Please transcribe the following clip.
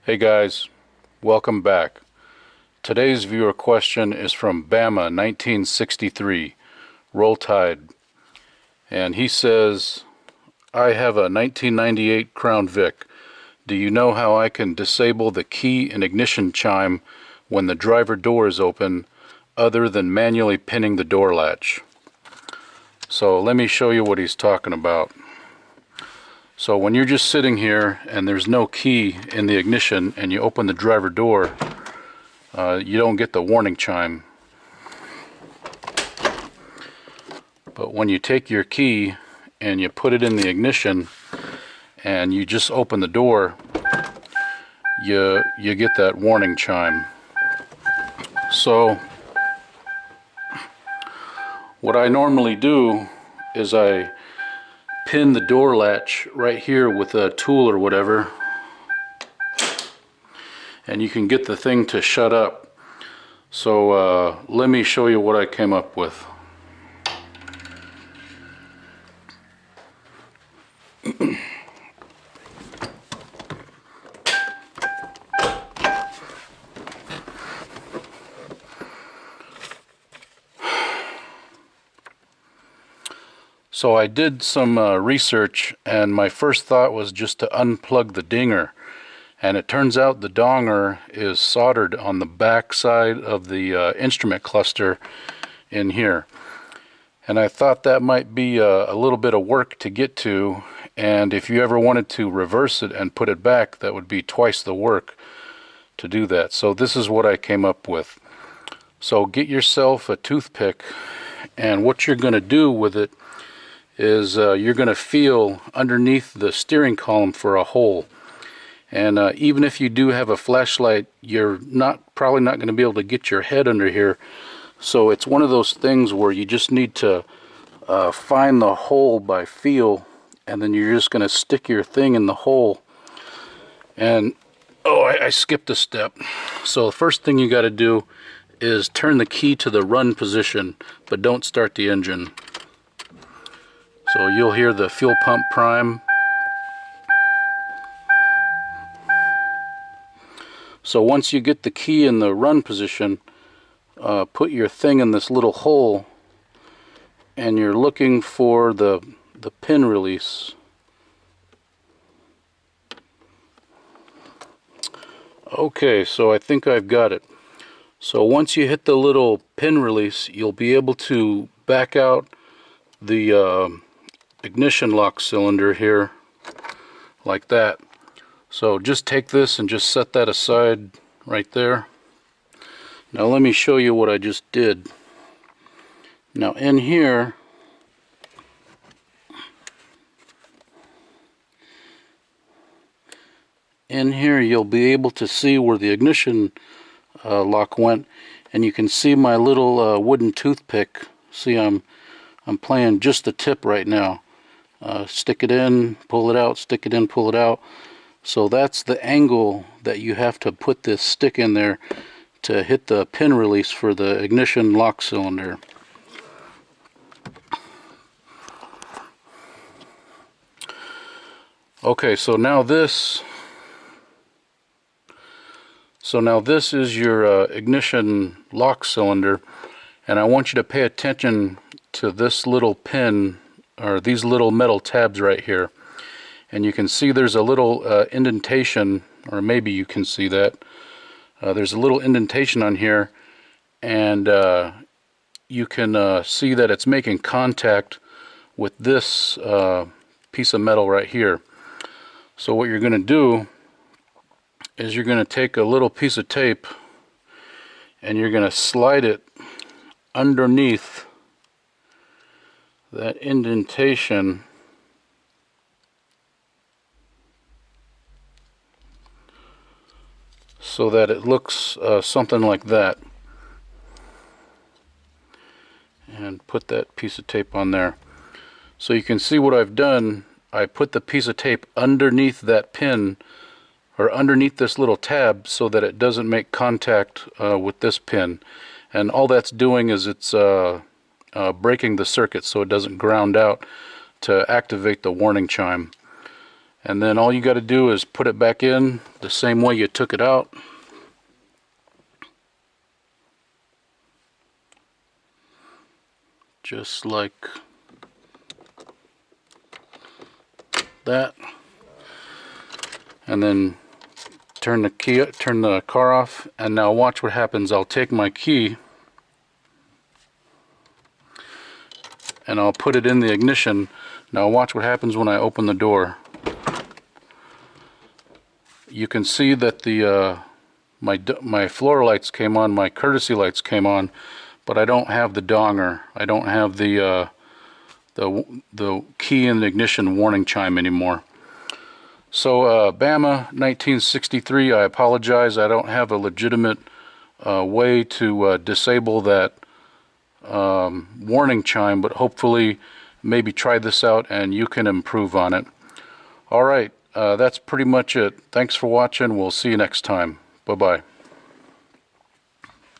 Hey guys, welcome back. Today's viewer question is from Bama 1963, Roll Tide. And he says, I have a 1998 Crown Vic. Do you know how I can disable the key and ignition chime when the driver door is open other than manually pinning the door latch? So let me show you what he's talking about. So when you're just sitting here and there's no key in the ignition and you open the driver door, you don't get the warning chime. But when you take your key and you put it in the ignition and you just open the door, you get that warning chime. So what I normally do is I pin the door latch right here with a tool or whatever, and you can get the thing to shut up. So let me show you what I came up with. So I did some research, and my first thought was just to unplug the dinger, and it turns out the donger is soldered on the back side of the instrument cluster in here. And I thought that might be a little bit of work to get to, and if you ever wanted to reverse it and put it back, that would be twice the work to do that. So this is what I came up with. So get yourself a toothpick, and what you're going to do with it is you're going to feel underneath the steering column for a hole. And even if you do have a flashlight, you're probably not going to be able to get your head under here. So it's one of those things where you just need to find the hole by feel, and then you're just going to stick your thing in the hole. And I skipped a step. So the first thing you got to do is turn the key to the run position, but don't start the engine. So you'll hear the fuel pump prime. So once you get the key in the run position, put your thing in this little hole, and you're looking for the pin release. Okay, so I think I've got it. So once you hit the little pin release, you'll be able to back out the ignition lock cylinder here like that. So just take this and just set that aside right there. Now let me show you what I just did. Now in here, you'll be able to see where the ignition lock went, and you can see my little wooden toothpick. See, I'm playing just the tip right now. Stick it in, pull it out, stick it in, pull it out. So that's the angle that you have to put this stick in there to hit the pin release for the ignition lock cylinder. Okay, so now this is your ignition lock cylinder, and I want you to pay attention to this little pin, or these little metal tabs right here. And you can see there's a little indentation, or maybe you can see that. There's a little indentation on here, and you can see that it's making contact with this piece of metal right here. So what you're going to do is you're going to take a little piece of tape and you're going to slide it underneath that indentation, so that it looks something like that. And put that piece of tape on there. So you can see what I've done. I put the piece of tape underneath that pin, or underneath this little tab, so that it doesn't make contact with this pin. And all that's doing is it's breaking the circuit so it doesn't ground out to activate the warning chime. And then all you got to do is put it back in the same way you took it out. Just like that. And then turn the car off, and now watch what happens. I'll take my key and I'll put it in the ignition. Now watch what happens when I open the door. You can see that the my floor lights came on, my courtesy lights came on, but I don't have the donger. I don't have the key in the ignition warning chime anymore. So Bama 1963, I apologize. I don't have a legitimate way to disable that warning chime, but hopefully maybe try this out and you can improve on it. Alright, that's pretty much it. Thanks for watching. We'll see you next time. Bye-bye.